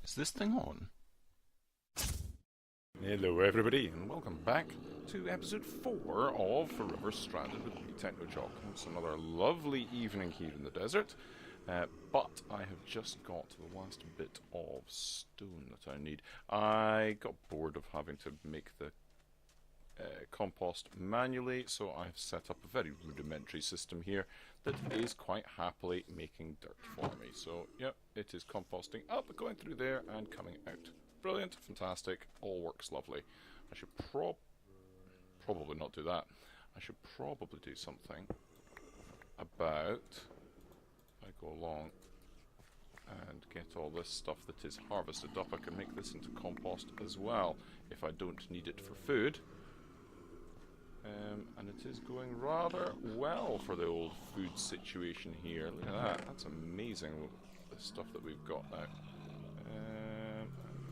Is this thing on? Hello everybody and welcome back to episode 4 of Forever Stranded with me, Technojock. It's another lovely evening here in the desert, but I have just got to the last bit of stone that I need. I got bored of having to make the compost manually, so I've set up a very rudimentary system here that is quite happily making dirt for me. So, yep, it is composting up, going through there and coming out. Brilliant, fantastic, all works lovely. I should probably not do that. I should probably do something about, I go along and get all this stuff that is harvested up. I can make this into compost as well if I don't need it for food. And it is going rather well for the old food situation here. Look at that, that's amazing, the stuff that we've got now.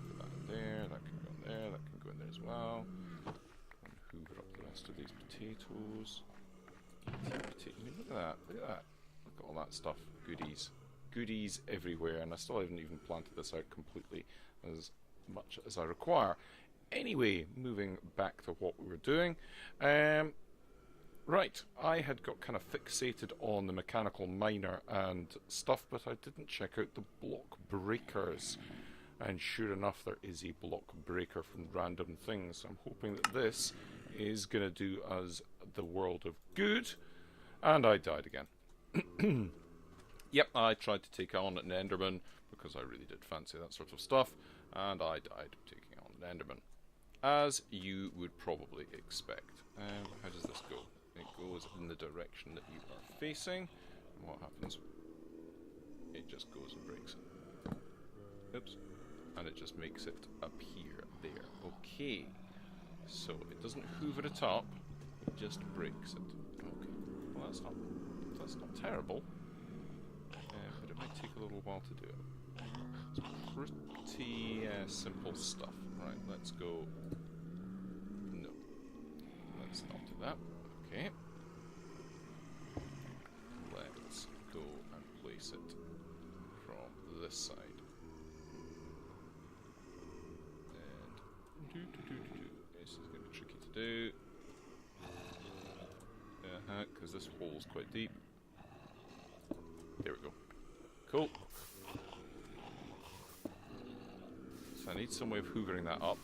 Put that in there, that can go in there, that can go in there as well. And hoover up the rest of these potatoes. I mean, look at that, look at that. Look at all that stuff, goodies. Goodies everywhere, and I still haven't even planted this out completely as much as I require. Anyway, moving back to what we were doing. Right, I had got kind of fixated on the mechanical miner and stuff, but I didn't check out the block breakers. And sure enough, there is a block breaker from random things. I'm hoping that this is going to do us the world of good. And I died again. Yep, I tried to take on an Enderman because I really did fancy that sort of stuff. And I died taking on an Enderman, as you would probably expect. How does this go? It goes in the direction that you are facing. And what happens? It just goes and breaks it. Oops. And it just makes it appear there. Okay. So it doesn't hoover it up, it just breaks it. Okay. Well, that's not terrible. But it might take a little while to do it. It's pretty simple stuff. Right, let's go. No. Let's not do that. Okay. Let's go and place it from this side. And this is going to be tricky to do. Because this hole is quite deep. There we go. Cool. So I need some way of hoovering that up,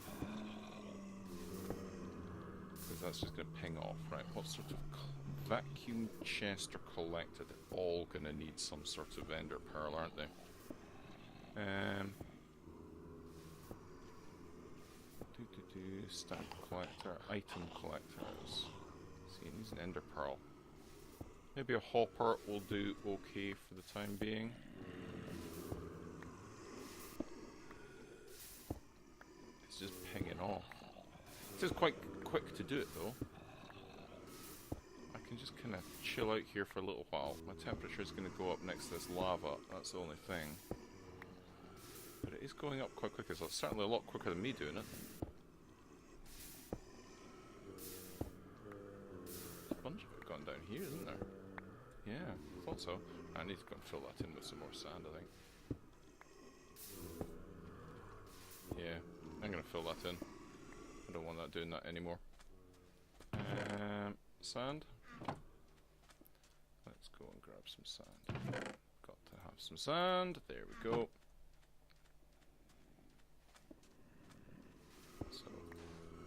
because that's just going to ping off. Right, what sort of vacuum chest or collector? They're all going to need some sort of ender pearl, aren't they? Stamp collector, item collectors. See, it needs an ender pearl. Maybe a hopper will do okay for the time being. It's just pinging off. It is quite quick to do it though. I can just kind of chill out here for a little while. My temperature is going to go up next to this lava, that's the only thing. But it is going up quite quickly, so it's certainly a lot quicker than me doing it. There's a bunch of it gone down here, isn't there? Yeah, I thought so. I need to go and fill that in with some more sand, I think. Yeah, I'm going to fill that in. I don't want that doing that anymore. Sand. Let's go and grab some sand. Got to have some sand. There we go. So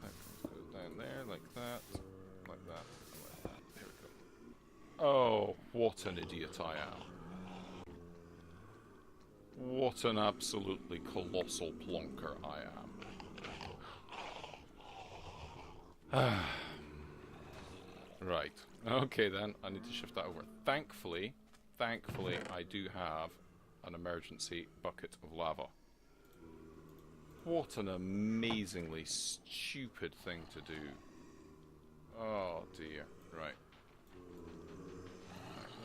that goes down there like that, and like that. There we go. Oh, what an idiot I am. What an absolutely colossal plonker I am. Right. Okay then, I need to shift that over. Thankfully, I do have an emergency bucket of lava. What an amazingly stupid thing to do. Oh dear. Right.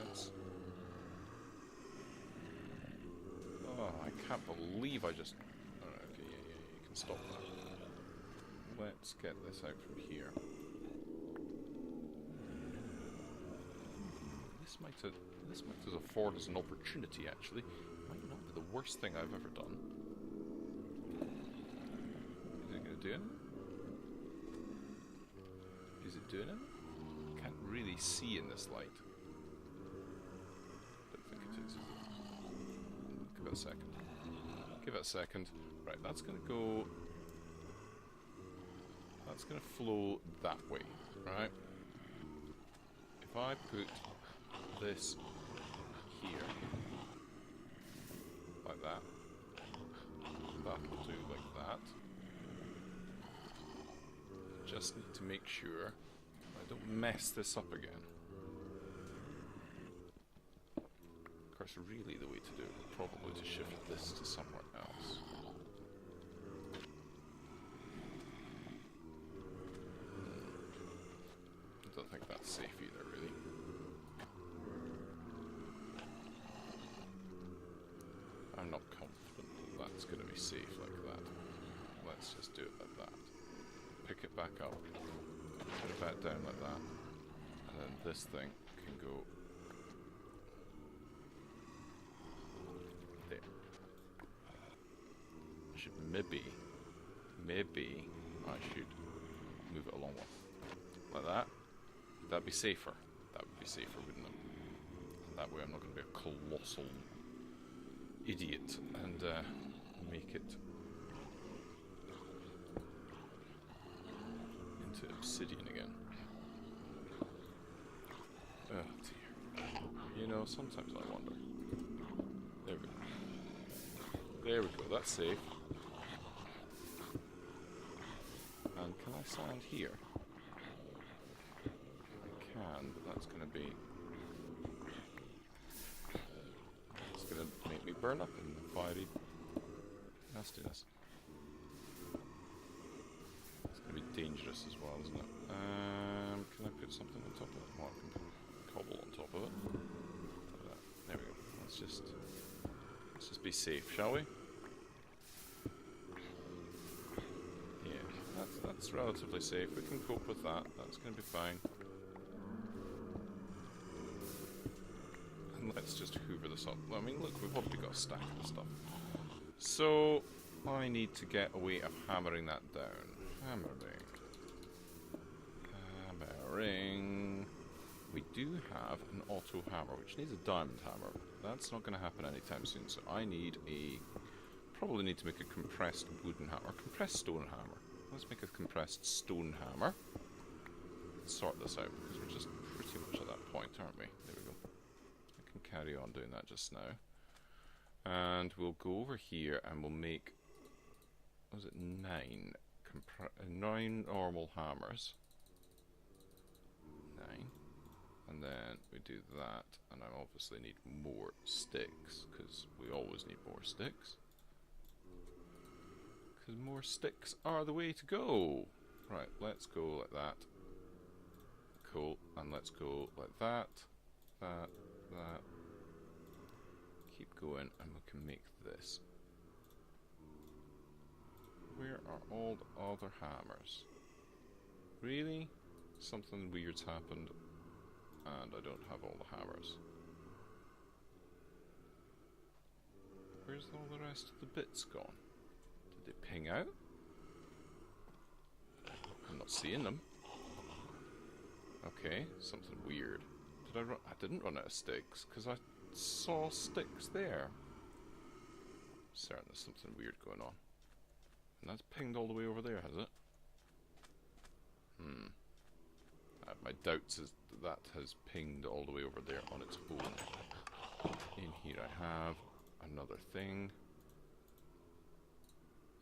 Let's... Oh, I can't believe I just... Oh, okay, yeah, you can stop that. Let's get this out from here. This might afford us an opportunity, actually. Might not be the worst thing I've ever done. doing it? Is it doing it? Can't really see in this light. Don't think it is. Give it a second. Give it a second. Right, that's going to go... That's going to flow that way, right? If I put this here, like that, that'll do like that. Just need to make sure I don't mess this up again. Of course, really the way to do it would probably to shift this to somewhere else. I don't think that's safe either, really. I'm not confident that that's going to be safe like that. Let's just do it like that. Pick it back up, put it back down like that, and then this thing can go there. I should maybe I should move it along like that. Would that be safer? That would be safer, wouldn't it? And that way I'm not going to be a colossal idiot and make it into obsidian again. Oh dear. You know, sometimes I wonder. There we go. There we go, that's safe. And can I stand here? I can, but that's going to be... It's going to make me burn up in the fiery nastiness. It's going to be dangerous as well, isn't it? Can I put something on top of it? Well, I can put cobble on top of it. There we go. Let's just be safe, shall we? Yeah, that's relatively safe. We can cope with that. That's going to be fine. And let's just hoover this up. I mean, look, we've already got a stack of the stuff. So I need to get a way of hammering that down. Hammering. We do have an auto hammer, which needs a diamond hammer. That's not going to happen anytime soon, so I need probably need to make a compressed wooden hammer. Compressed stone hammer. Let's make a compressed stone hammer. Let's sort this out, because we're just pretty much at that point, aren't we? There we go. I can carry on doing that just now. And we'll go over here and we'll make... Was it 9? 9 normal hammers. 9. And then we do that, and I obviously need more sticks, because we always need more sticks. Because more sticks are the way to go. Right, let's go like that. Cool, and let's go like that, that. Keep going, and we can make this. Where are all the other hammers? Really? Something weird's happened, and I don't have all the hammers. Where's all the rest of the bits gone? Did they ping out? I'm not seeing them. Okay, something weird. Did I run? I didn't run out of sticks, because I saw sticks there. Certain there's something weird going on. And that's pinged all the way over there, has it? My doubts is that has pinged all the way over there on its own. In here I have another thing.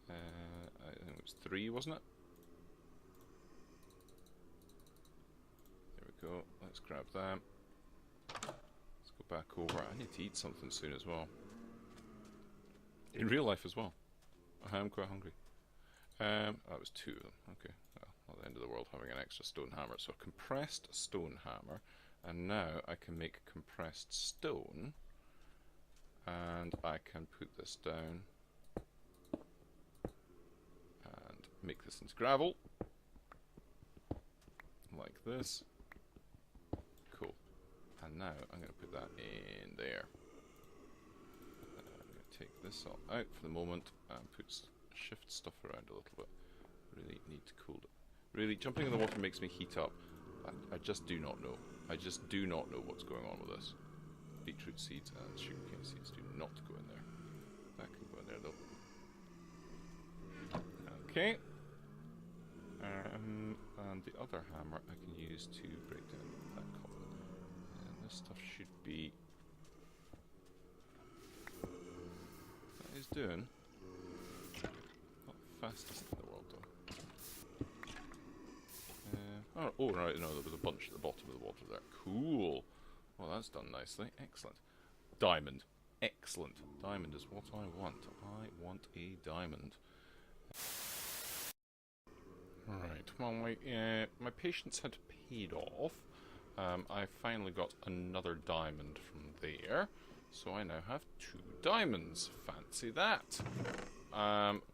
I think it was 3, wasn't it? There we go. Let's grab that. Let's go back over. I need to eat something soon as well. In real life as well. I am quite hungry. That was 2 of them. Okay. Well, not the end of the world having an extra stone hammer. So a compressed stone hammer. And now I can make compressed stone. And I can put this down. And make this into gravel. Like this. Cool. And now I'm going to put that in there. I'm going to take this all out for the moment and shift stuff around a little bit. Really need to cool it. Really, jumping in the water makes me heat up. I just do not know. I just do not know what's going on with this. Beetroot seeds and sugarcane seeds do not go in there. That can go in there though. Okay. And the other hammer I can use to break down that cobble. And this stuff should be... That is doing. Not the fastest in the world though. Oh right, no, there was a bunch at the bottom of the water there. Cool. Well, that's done nicely. Excellent. Diamond. Excellent. Diamond is what I want. I want a diamond. Right. Well, my patience had paid off. I finally got another diamond from there. So I now have 2 diamonds. Fancy that.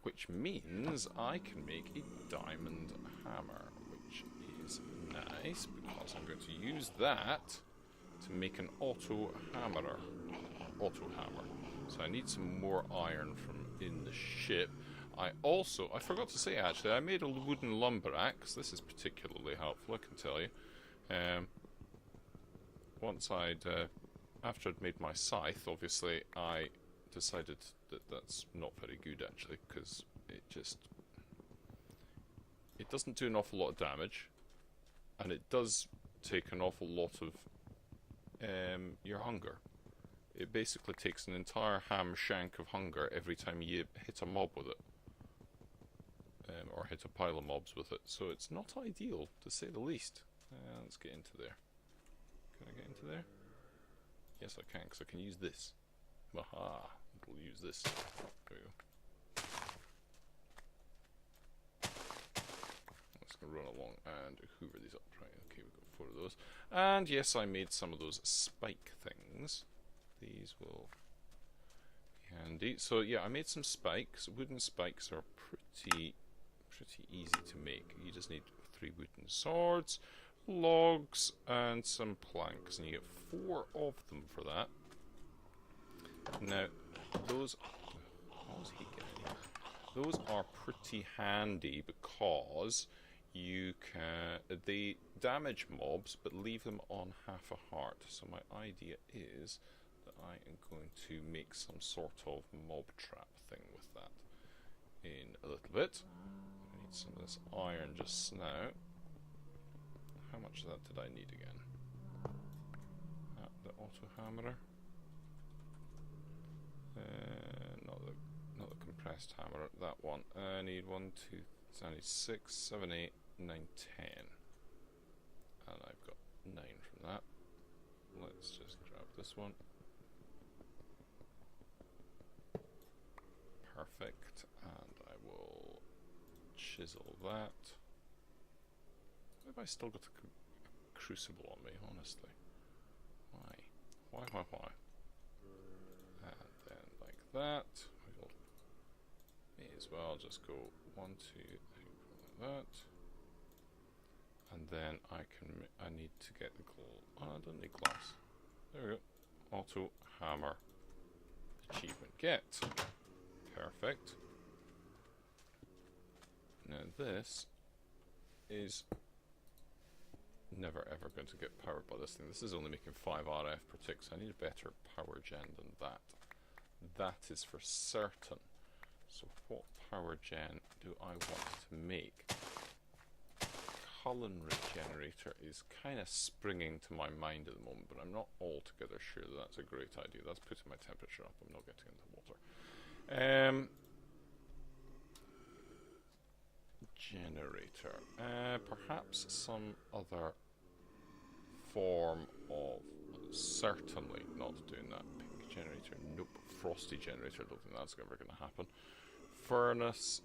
Which means I can make a diamond hammer, which is nice because I'm going to use that to make an auto hammer. So I need some more iron from in the ship. I forgot to say actually, I made a wooden lumber axe. This is particularly helpful, I can tell you. After I'd made my scythe, obviously, I decided that that's not very good actually, because it doesn't do an awful lot of damage, and it does take an awful lot of your hunger. It basically takes an entire ham shank of hunger every time you hit a mob with it. Or hit a pile of mobs with it. So it's not ideal, to say the least. Let's get into there. Can I get into there? Yes, I can, because I can use this. Aha! We'll use this. There we go. Let's go run along and hoover these up. Right, okay, we've got 4 of those. And yes, I made some of those spike things. These will be handy. So yeah, I made some spikes. Wooden spikes are pretty easy to make. You just need 3 wooden swords, logs, and some planks, and you get 4 of them for that. Now, those are pretty handy because they damage mobs but leave them on half a heart. So my idea is that I am going to make some sort of mob trap thing with that in a little bit. I need some of this iron just now. How much of that did I need again? The auto hammerer. Not the compressed hammer. That one. I need 1, 2. So I need 6, 7, 8, 9, 10, and I've got 9 from that. Let's just grab this one. Perfect, and I will chisel that. Why have I still got a crucible on me, honestly? Why? Why? And then like that. We'll may as well just go 1, 2, 3, like that. And then I need to get the gold. Oh, I don't need glass. There we go. Auto hammer. Achievement get. Perfect. Now this is never ever going to get powered by this thing. This is only making 5 RF per tick, so I need a better power gen than that. That is for certain. So what power gen do I want to make? Culinary generator is kind of springing to my mind at the moment, but I'm not altogether sure that that's a great idea. That's putting my temperature up. I'm not getting into water. Generator. Perhaps some other form of... Certainly not doing that. Pink generator. Nope. Frosty generator. I don't think that's ever going to happen. Furnace.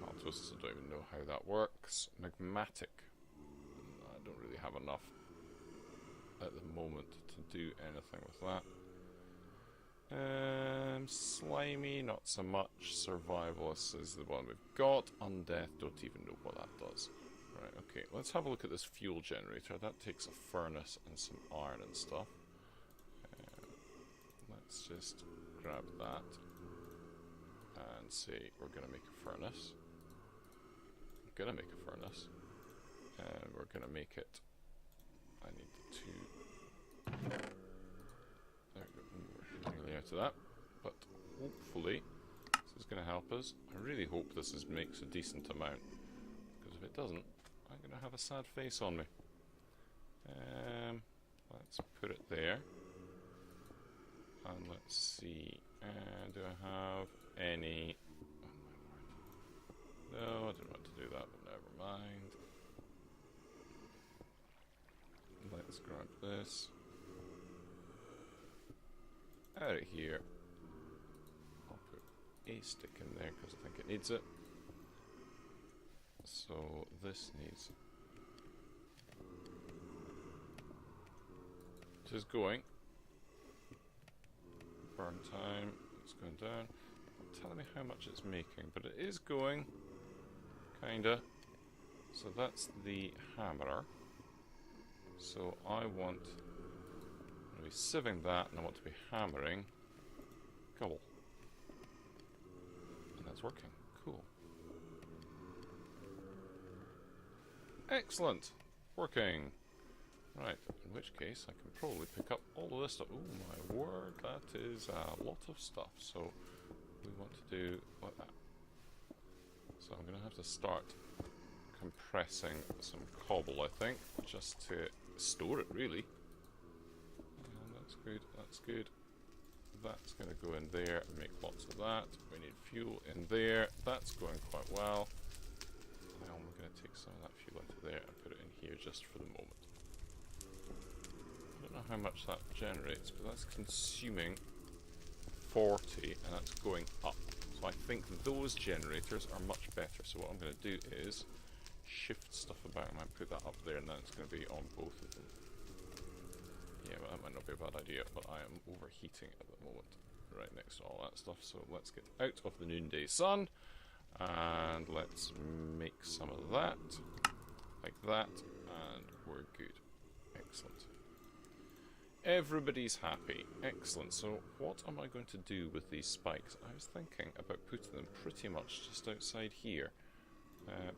I don't even know how that works. Magmatic. I don't really have enough at the moment to do anything with that. Slimy, not so much. Survivalist is the one we've got. Undeath, don't even know what that does. Right, okay, let's have a look at this fuel generator. That takes a furnace and some iron and stuff. Let's just grab that and say we're going to make a furnace. We're gonna make a furnace. And we're gonna make it. I need to. There we go. We're nearly out of that. But hopefully, this is gonna help us. I really hope this makes a decent amount. Because if it doesn't, I'm gonna have a sad face on me. Let's put it there. And let's see. Do I have any? Oh my word. No, I didn't want to do that, but never mind. Let's grab this. Out of here. I'll put a stick in there because I think it needs it. So this needs. It is going. Burn time. It's going down. Not telling me how much it's making, but it is going. Kinda. So that's the hammerer. So I want to be sieving that, and I want to be hammering cobble. And that's working. Cool. Excellent. Working. Right, in which case I can probably pick up all of this stuff. Oh my word, that is a lot of stuff. So we want to do like that. So I'm going to have to start compressing some cobble, I think, just to store it, really. And that's good, that's good. That's going to go in there and make lots of that. We need fuel in there. That's going quite well. Now I'm going to take some of that fuel out of there and put it in here just for the moment. I don't know how much that generates, but that's consuming 40 and that's going up. So I think those generators are much better. So what I'm going to do is shift stuff about. I might put that up there and then it's going to be on both of them. Yeah, well, that might not be a bad idea, but I am overheating at the moment right next to all that stuff. So let's get out of the noonday sun and let's make some of that like that and we're good. Excellent. Everybody's happy. Excellent. So what am I going to do with these spikes? I was thinking about putting them pretty much just outside here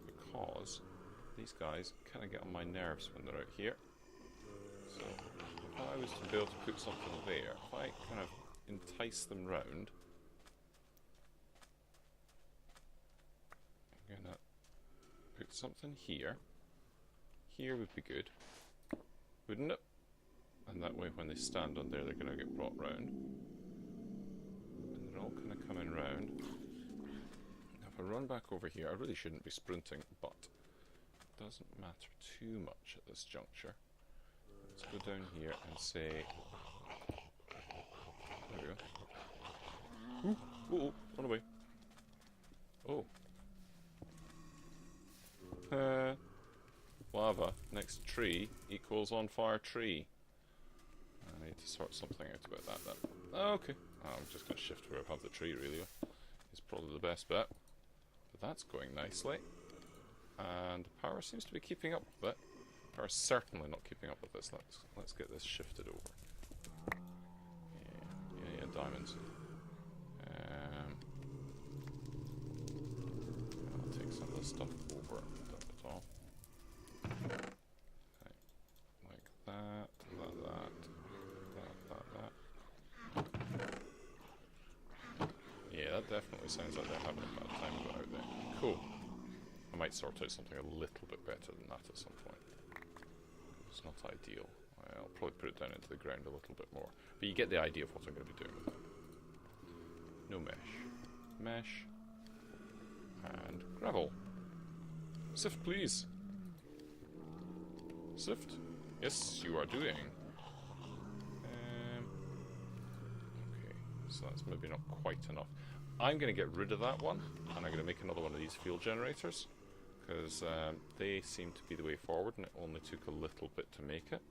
because these guys kind of get on my nerves when they're out here. So if I was to be able to put something there, if I kind of entice them round, I'm going to put something here. Here would be good, wouldn't it? And that way when they stand on there they're going to get brought round. And they're all kind of coming round. Now if I run back over here, I really shouldn't be sprinting, but it doesn't matter too much at this juncture. Let's go down here and say... There we go. Ooh, oh, run away. Oh. Lava next to tree equals on fire tree. I need to sort something out about that then. Oh, okay. I'm just going to shift where I have the tree, really. It's probably the best bet. But that's going nicely. And the power seems to be keeping up with it. Power's certainly not keeping up with this. Let's get this shifted over. Yeah, diamonds. I'll take some of this stuff over. Dump it all. Okay. Like that. Yeah, that definitely sounds like they're having a bad time of it out there. Cool. I might sort out something a little bit better than that at some point. It's not ideal. I'll probably put it down into the ground a little bit more. But you get the idea of what I'm going to be doing with it. No mesh. Mesh. And gravel. Sift, please. Sift. Yes, you are doing. Okay, so that's maybe not quite enough. I'm going to get rid of that one, and I'm going to make another one of these fuel generators, because they seem to be the way forward, and it only took a little bit to make it.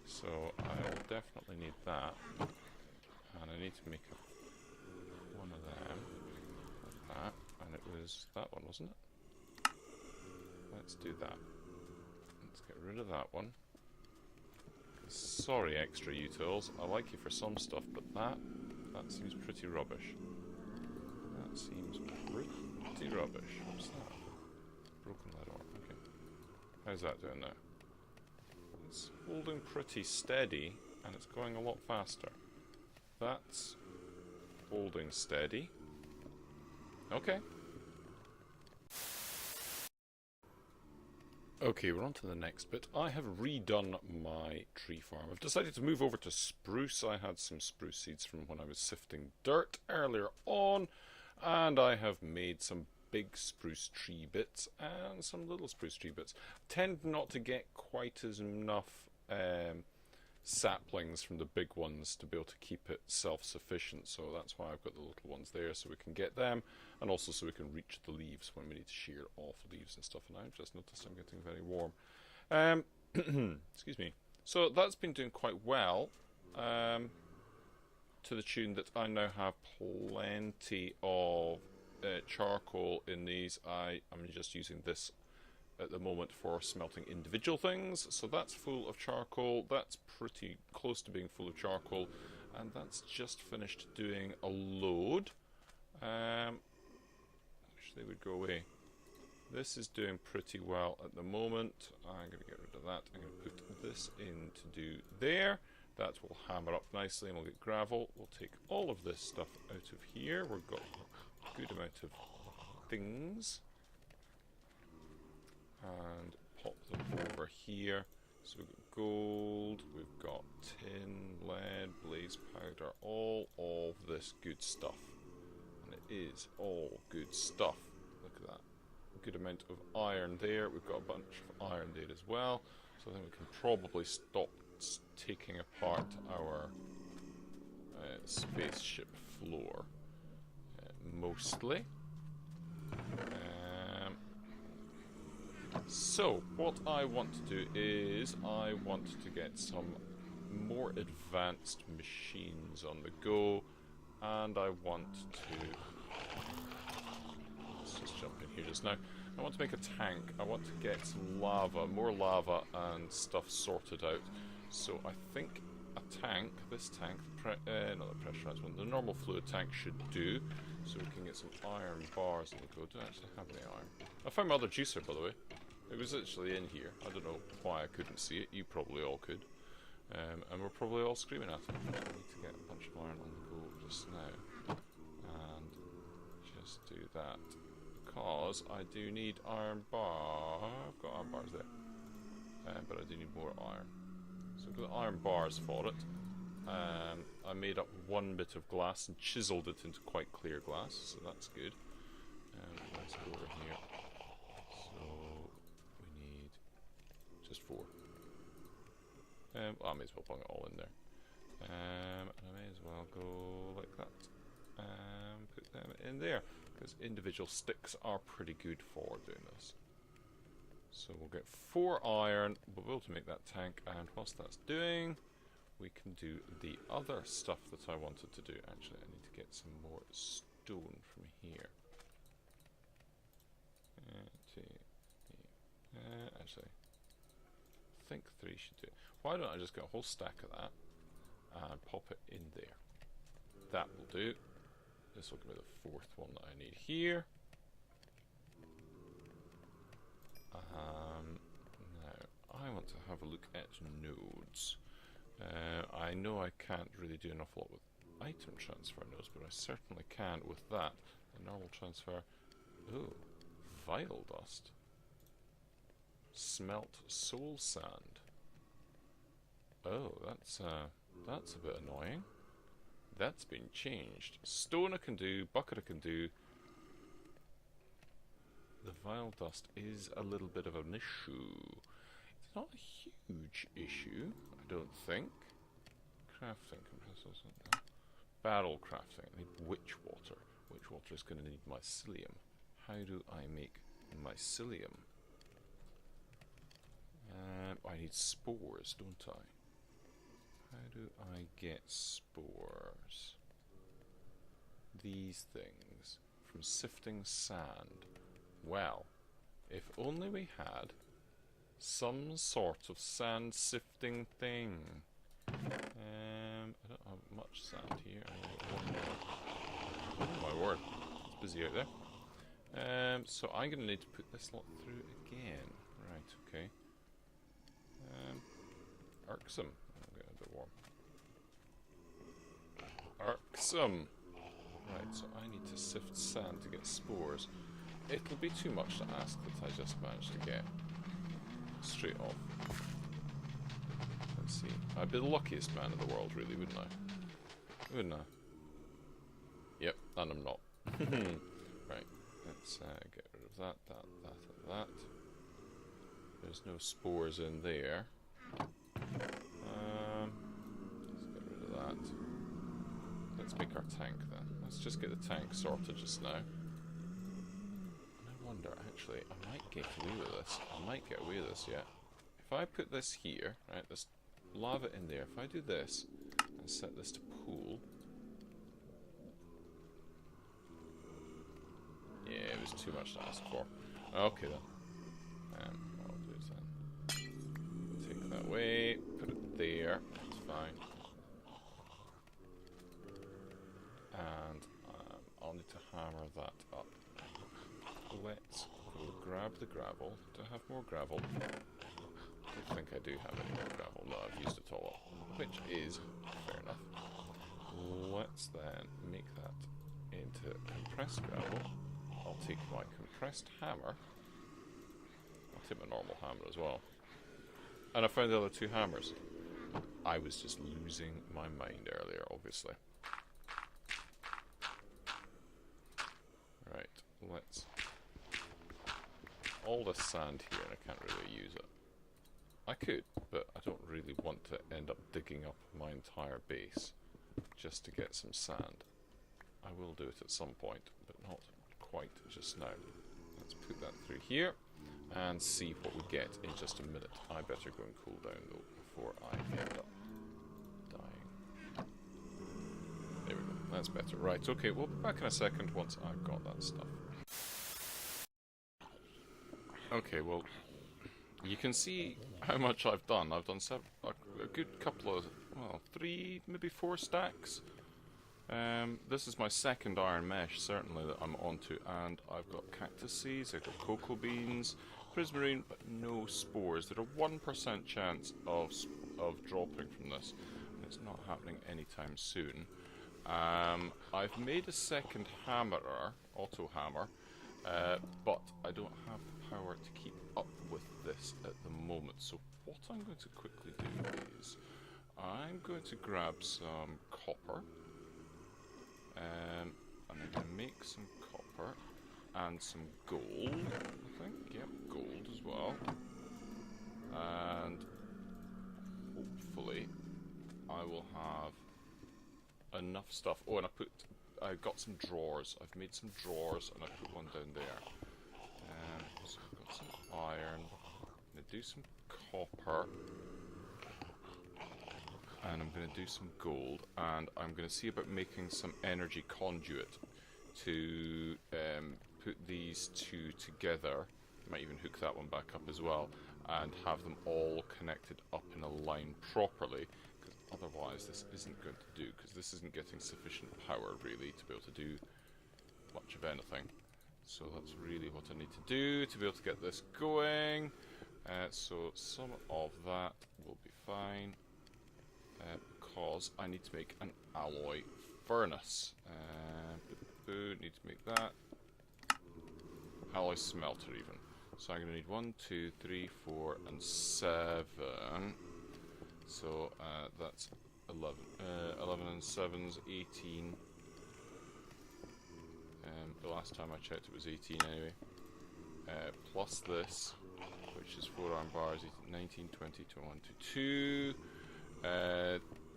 So I'll definitely need that, and I need to make one of them, like that, and it was that one, wasn't it? Let's do that. Let's get rid of that one. Sorry, extra utils. I like you for some stuff, but that seems pretty rubbish. That seems pretty rubbish. What's that? Broken lead How's that doing now? It's holding pretty steady, and it's going a lot faster. That's holding steady. Okay. Okay, we're on to the next bit. I have redone my tree farm. I've decided to move over to spruce. I had some spruce seeds from when I was sifting dirt earlier on, and I have made some big spruce tree bits and some little spruce tree bits. Tend not to get quite as enough saplings from the big ones to be able to keep it self-sufficient, so that's why I've got the little ones there, so we can get them, and also so we can reach the leaves when we need to shear off leaves and stuff. And I've just noticed I'm getting very warm. Excuse me. So that's been doing quite well, to the tune that I now have plenty of charcoal in these. I'm just using this at the moment for smelting individual things, so that's full of charcoal. That's pretty close to being full of charcoal, and that's just finished doing a load. Actually, they would go away. This is doing pretty well at the moment. I'm going to get rid of that. I'm going to put this in to do there. That will hammer up nicely, and we'll get gravel. We'll take all of this stuff out of here. We've got a good amount of things, and pop them over here. So we've got gold, we've got tin, lead, blaze powder, all of this good stuff. And it is all good stuff. Look at that. A good amount of iron there. We've got a bunch of iron there as well. So I think we can probably stop taking apart our spaceship floor. Mostly. So, what I want to do is, I want to get some more advanced machines on the go, and I want to... Let's just jump in here just now. I want to make a tank. I want to get some lava, more lava and stuff sorted out. So I think a tank, this tank, not the pressurized one, the normal fluid tank should do. So we can get some iron bars on the go. Do I actually have any iron? I found my other juicer, by the way. It was actually in here. I don't know why I couldn't see it. You probably all could. And we're probably all screaming at it. I need to get a bunch of iron on the go just now. And just do that. Because I do need iron bar. I've got iron bars there. But I do need more iron. So I've got iron bars for it. I made up one bit of glass and chiseled it into quite clear glass, so that's good. Let's go over here. So we need just 4. Well, I may as well bung it all in there. And I may as well go like that. Put them in there, because individual sticks are pretty good for doing this. So we'll get 4 iron, we'll be able to make that tank, and whilst that's doing, we can do the other stuff that I wanted to do. Actually, I need to get some more stone from here. Actually, I think 3 should do it. Why don't I just get a whole stack of that and pop it in there? That will do. This will give me the 4th one that I need here. Now, I want to have a look at nodes. I know I can't really do an awful lot with item transfer nodes, but I certainly can with that. The normal transfer. Oh, vial dust. Smelt soul sand. Oh, that's a bit annoying. That's been changed. Stone I can do, bucket I can do. The vial dust is a little bit of an issue. It's not a huge issue, I don't think. Crafting, compressors, barrel crafting. I need witch water. Witch water is going to need mycelium. How do I make mycelium? I need spores, don't I? How do I get spores? These things from sifting sand. Well, if only we had some sort of sand sifting thing. I don't have much sand here. Oh my word, it's busy out there. So I'm going to need to put this lot through again. Right, okay. Irksome. I'm getting a bit warm. Irksome! Right, so I need to sift sand to get spores. It'll be too much to ask that I just managed to get straight off. Let's see. I'd be the luckiest man in the world, really, wouldn't I? Wouldn't I? Yep, and I'm not. Right, let's get rid of that, and that. There's no spores in there. Let's get rid of that. Let's make our tank then. Let's just get the tank sorted just now. And I wonder, actually, I might get away with this. I might get away with this, yeah. If I put this here, right, this lava in there, if I do this and set this to pool. Yeah, it was too much to ask for. Okay then. What I'll do is then take that away, put it there, that's fine. And I'll need to hammer that up. Let's go grab the gravel. Do I have more gravel? I don't think I do have any more gravel. No, I've used it all up. Which is fair enough. Let's then make that into compressed gravel. I'll take my compressed hammer. I'll take my normal hammer as well. And I found the other two hammers. I was just losing my mind earlier, obviously. Right, let's... all this sand here, and I can't really use it. I could, but I don't really want to end up digging up my entire base just to get some sand. I will do it at some point, but not quite just now. Let's put that through here and see what we get in just a minute. I better go and cool down though before I end up dying. There we go, that's better. Right, okay, we'll be back in a second once I've got that stuff. Okay, well, you can see how much I've done. I've done a good couple of, well, 3, maybe 4 stacks. This is my second iron mesh, certainly, that I'm onto, and I've got cactus seeds, I've got cocoa beans, prismarine, but no spores. There's a 1% chance of dropping from this, and it's not happening anytime soon. I've made a second hammerer, auto hammer, but I don't have the power to keep up with this at the moment. So what I'm going to quickly do is I'm going to grab some copper. And I'm going to make some copper and some gold, I think. Yep, gold as well. And hopefully I will have enough stuff. Oh, and I got some drawers. I've made some drawers and I put one down there. So I've got some iron. I'm going to do some copper. And I'm going to do some gold, and I'm going to see about making some energy conduit to put these two together. Might even hook that one back up as well, and have them all connected up in a line properly, because otherwise this isn't going to do, because this isn't getting sufficient power really to be able to do much of anything. So that's really what I need to do to be able to get this going. So some of that will be fine. Because I need to make an alloy furnace. Need to make that. Alloy smelter even. So I'm going to need 1, 2, 3, 4, and 7. So that's 11. 11 and 7's 18. The last time I checked it was 18 anyway. Plus this, which is 4 iron bars, 19, 20, 21, 22.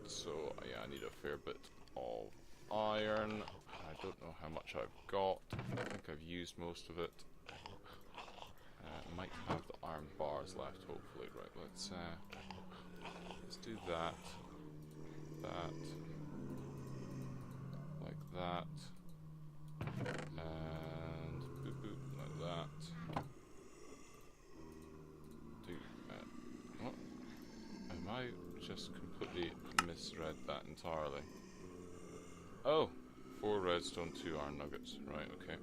So yeah, I need a fair bit of iron. I don't know how much I've got. I think I've used most of it. Might have the iron bars left, hopefully. Right, let's do that, like that, and boop boop like that. What? Am I just completely misread that entirely? Oh, 4 redstone, 2 iron nuggets. Right, okay.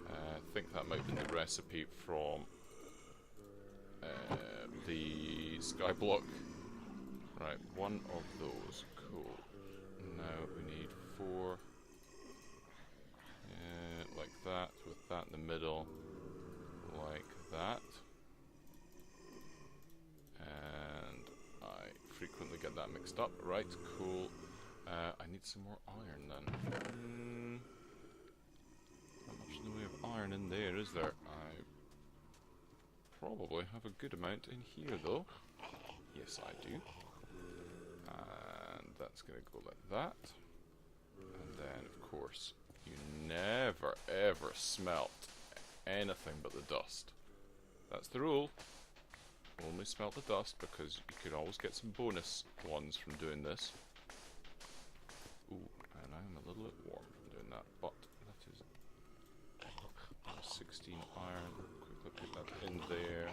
I think that might be the recipe from the sky block. Right, one of those. Cool. Now we need 4. Like that, with that in the middle. Like that. And I frequently get that mixed up. Right, cool. I need some more iron then. Not much in the way of iron in there, is there? I probably have a good amount in here though. Yes, I do. And that's going to go like that. And then, of course, you never ever smelt anything but the dust. That's the rule. Only smelt the dust because you could always get some bonus ones from doing this. Ooh, and I'm a little bit warm from doing that, but that is 16 iron. Quickly put that in there.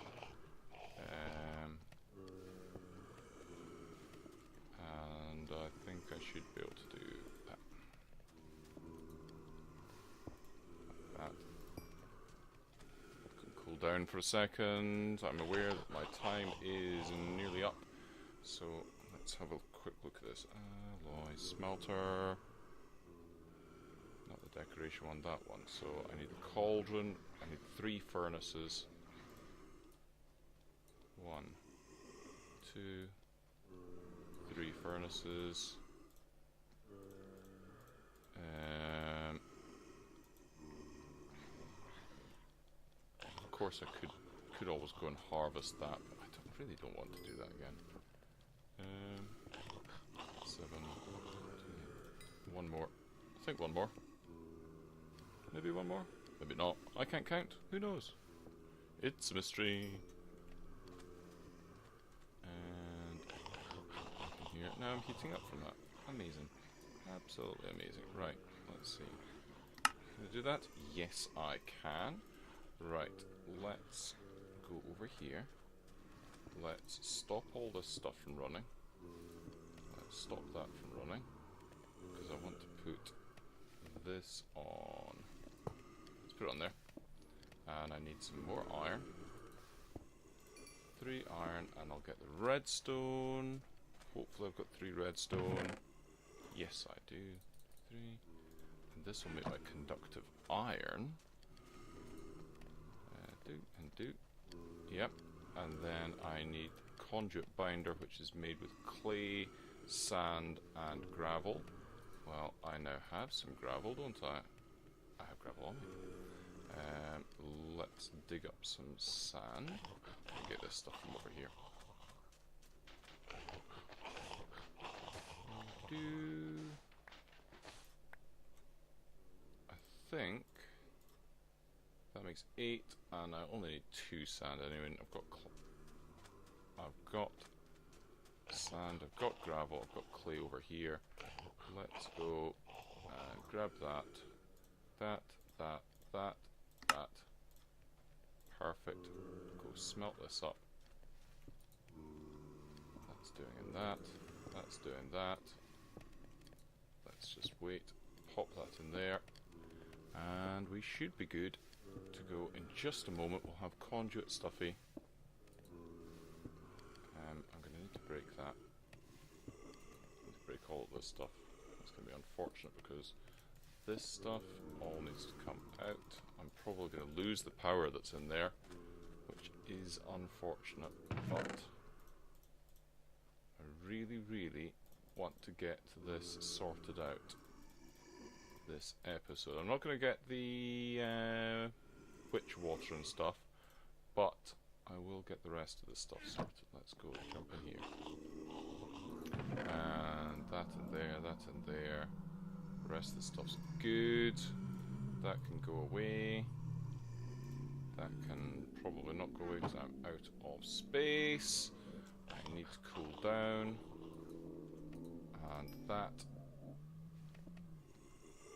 And I think I should be able to do that. Like that. Can cool down for a second. I'm aware that my time is nearly up, so let's have a quick look at this. Alloy smelter. Not the decoration one, that one. So I need the cauldron. I need 3 furnaces. 1, 2, 3 furnaces. Of course, I could always go and harvest that, but I really don't want to do that again. 7, 2, 1 more. I think 1 more. Maybe 1 more. Maybe not. I can't count. Who knows? It's a mystery. And here. Now I'm heating up from that. Amazing. Absolutely amazing. Right, let's see. Can I do that? Yes, I can. Right, let's go over here. Let's stop all this stuff from running. Let's stop that from running. Because I want to put this on. Let's put it on there. And I need some more iron. 3 iron, and I'll get the redstone. Hopefully I've got 3 redstone. Yes, I do. 3. And this will make my conductive iron. Do. Yep. And then I need conduit binder, which is made with clay, sand, and gravel. Well, I now have some gravel, don't I? I have gravel on me. Let's dig up some sand and get this stuff from over here. I think that makes 8, and I only need 2 sand anyway. I've got sand, I've got gravel, I've got clay over here. Let's go and grab that. Perfect. Go smelt this up. That's doing that. That's doing that. Let's just wait. Pop that in there. And we should be good to go in just a moment. We'll have conduit stuffy. I'm going to need to break that. I need to break all of this stuff. It's going to be unfortunate because this stuff all needs to come out. I'm probably going to lose the power that's in there, which is unfortunate, but I really, really want to get this sorted out this episode. I'm not going to get the witch water and stuff, but I will get the rest of the stuff sorted. Let's go jump in here. And that in there, that in there. The rest of the stuff's good. That can go away. That can probably not go away because I'm out of space. I need to cool down. And that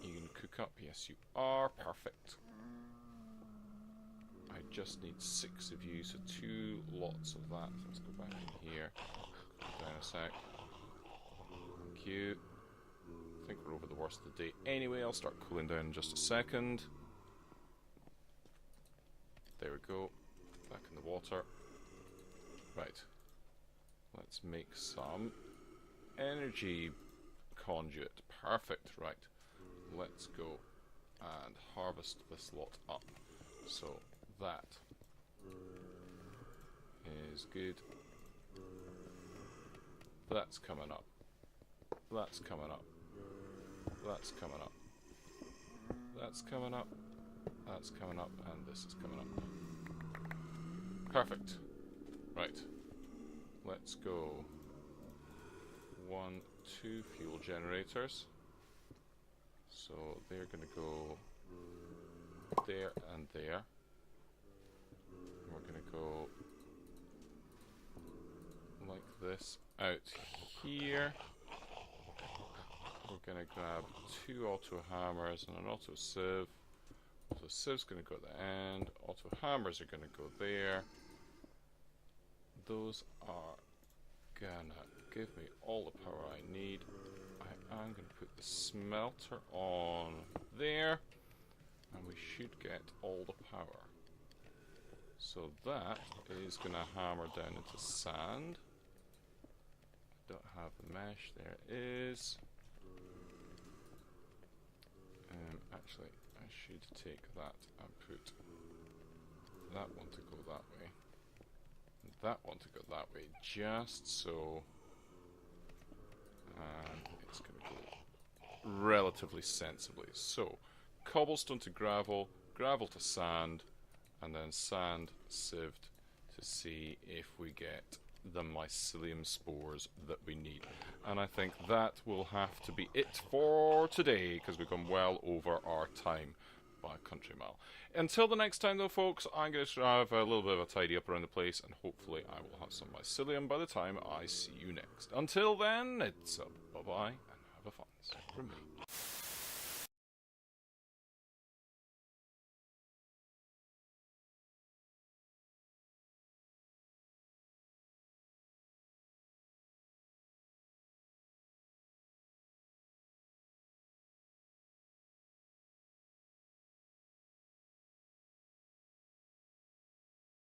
you can cook up. Yes, you are. Perfect. I just need 6 of you, so 2 lots of that. Let's go back in here. Cool down a sec. Thank you. I think we're over the worst of the day anyway. I'll start cooling down in just a second. There we go. Back in the water. Right. Let's make some energy conduit. Perfect. Right. Let's go and harvest this lot up. So that is good. That's coming up. That's coming up. That's coming up. That's coming up. That's coming up. And this is coming up. Perfect. Right. Let's go. 1, 2 fuel generators. So they're going to go there and there. We're going to go like this out here. We're going to grab 2 auto hammers and an auto sieve. Auto sieve's going to go at the end. Auto hammers are going to go there. Those are gonna give me all the power I need. I am going to put the smelter on there, and we should get all the power. So that is going to hammer down into sand. I don't have the mesh. There it is. Actually, I should take that and put that one to go that way. That one to go that way, just so, and it's going to go relatively sensibly. So, cobblestone to gravel, gravel to sand, and then sand sieved to see if we get the mycelium spores that we need. And I think that will have to be it for today, because we've gone well over our time by a country mile. Until the next time though, folks, I'm going to have a little bit of a tidy up around the place, and hopefully I will have some mycelium by the time I see you next. Until then, it's a bye-bye and have a fun from me.